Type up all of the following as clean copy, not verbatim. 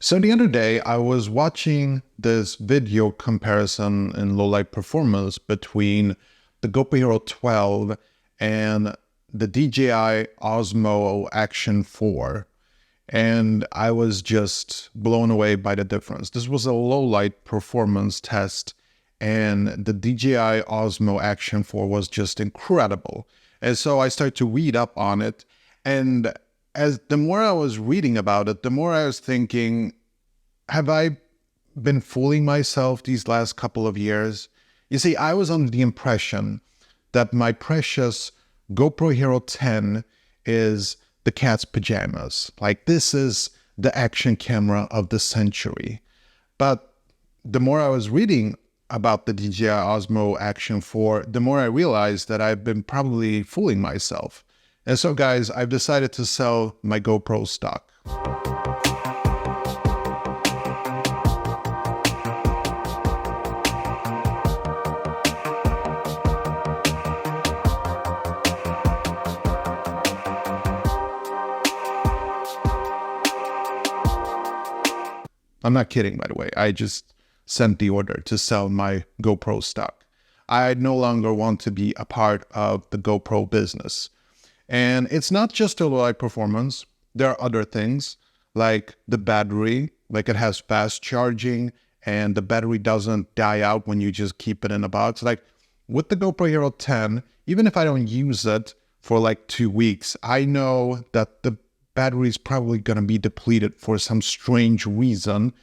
So the other day, I was watching this video comparison in low light performance between the GoPro Hero 12 and the DJI Osmo Action 4. And I was just blown away by the difference. This was a low light performance test, and the DJI Osmo Action 4 was just incredible. And so I started to read up on it, and as the more I was reading about it, the more I was thinking, have I been fooling myself these last couple of years? You see, I was under the impression that my precious GoPro Hero 10 is the cat's pajamas. Like, this is the action camera of the century. But the more I was reading about the DJI Osmo Action 4, the more I realized that I've been probably fooling myself. And so, guys, I've decided to sell my GoPro stock. I'm not kidding, by the way. I just sent the order to sell my GoPro stock. I no longer want to be a part of the GoPro business. And it's not just a low light performance. There are other things like the battery, like it has fast charging and the battery doesn't die out when you just keep it in a box. Like with the GoPro Hero 10, even if I don't use it for like 2 weeks, I know that the battery is probably going to be depleted for some strange reason.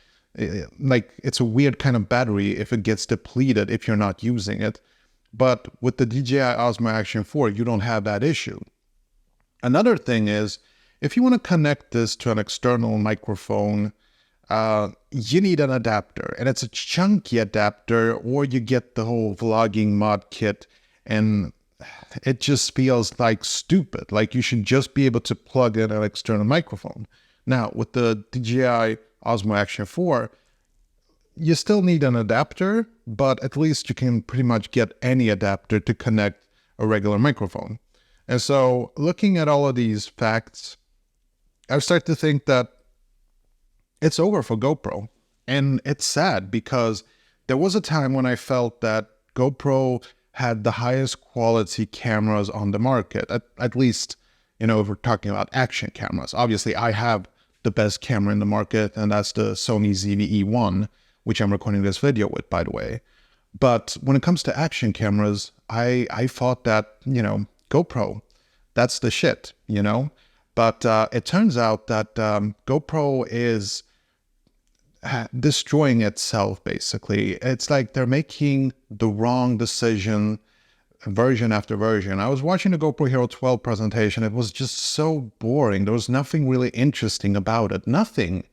Like, it's a weird kind of battery if it gets depleted if you're not using it. But with the DJI Osmo Action 4, you don't have that issue. Another thing is, if you want to connect this to an external microphone, you need an adapter. And it's a chunky adapter, or you get the whole vlogging mod kit, and it just feels like stupid. Like, you should just be able to plug in an external microphone. Now, with the DJI Osmo Action 4, you still need an adapter, but at least you can pretty much get any adapter to connect a regular microphone. And so, looking at all of these facts, I've started to think that it's over for GoPro. And it's sad because there was a time when I felt that GoPro had the highest quality cameras on the market, at least, you know, if we're talking about action cameras. Obviously, I have the best camera in the market, and that's the Sony ZV-E1, which I'm recording this video with, by the way. But when it comes to action cameras, I thought that, you know, GoPro, that's the shit, you know? But it turns out that GoPro is destroying itself, basically. It's like they're making the wrong decision version after version. I was watching the GoPro Hero 12 presentation. It was just so boring. There was nothing really interesting about it. Nothing.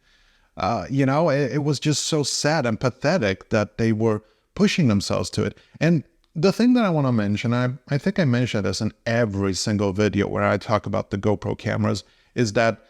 You know, it was just so sad and pathetic that they were pushing themselves to it. And the thing that I want to mention, I think I mentioned this in every single video where I talk about the GoPro cameras, is that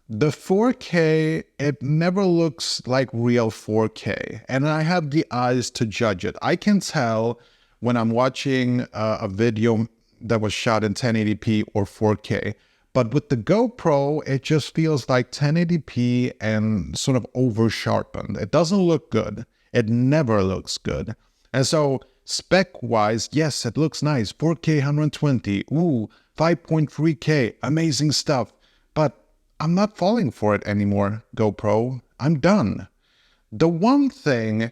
the 4K, it never looks like real 4K. And I have the eyes to judge it. I can tell when I'm watching a video that was shot in 1080p or 4K. But with the GoPro, it just feels like 1080p and sort of over-sharpened. It doesn't look good. It never looks good. And so, spec-wise, yes, it looks nice. 4K 120, ooh, 5.3K, amazing stuff. But I'm not falling for it anymore, GoPro. I'm done. The one thing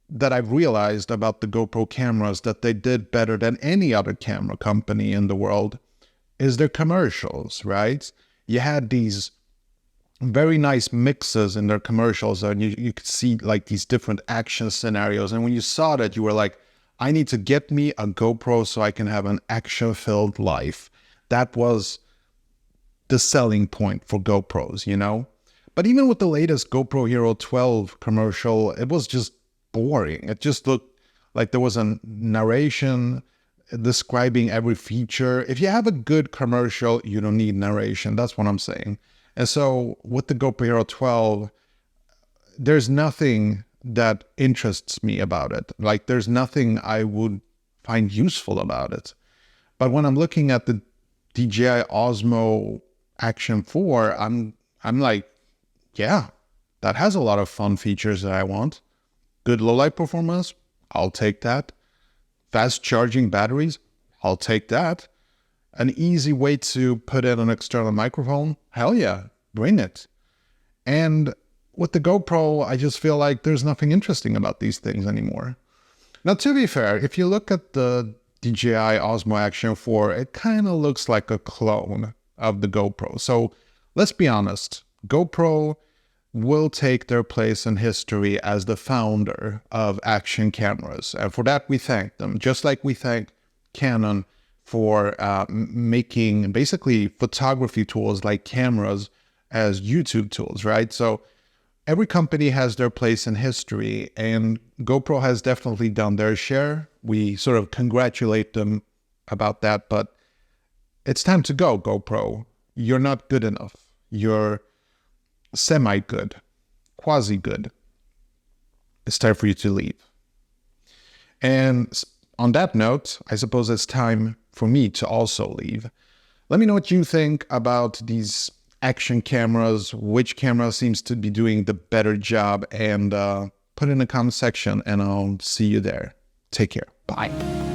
that I've realized about the GoPro cameras that they did better than any other camera company in the world is their commercials, right? You had these very nice mixes in their commercials, and you could see like these different action scenarios. And when you saw that, you were like, I need to get me a GoPro so I can have an action-filled life. That was the selling point for GoPros, you know? But even with the latest GoPro Hero 12 commercial, it was just boring. It just looked like there was a narration describing every feature. If you have a good commercial, you don't need narration. That's what I'm saying. And so with the GoPro Hero 12, there's nothing that interests me about it. Like, there's nothing I would find useful about it. But when I'm looking at the DJI Osmo Action 4, I'm like, yeah, that has a lot of fun features that I want. Good low light performance, I'll take that. Fast charging batteries, I'll take that. An easy way to put in an external microphone, hell yeah, bring it. And with the GoPro, I just feel like there's nothing interesting about these things anymore. Now, to be fair, if you look at the DJI Osmo Action 4, it kind of looks like a clone of the GoPro. So let's be honest, GoPro will take their place in history as the founder of action cameras. And for that, we thank them, just like we thank Canon for making basically photography tools like cameras as YouTube tools, right? So every company has their place in history, and GoPro has definitely done their share. We sort of congratulate them about that, but it's time to go, GoPro. You're not good enough. You're semi-good, quasi-good. It's time for you to leave. And on that note, I suppose it's time for me to also leave. Let me know what you think about these action cameras, which camera seems to be doing the better job, and put it in the comment section, and I'll see you there. Take care. Bye.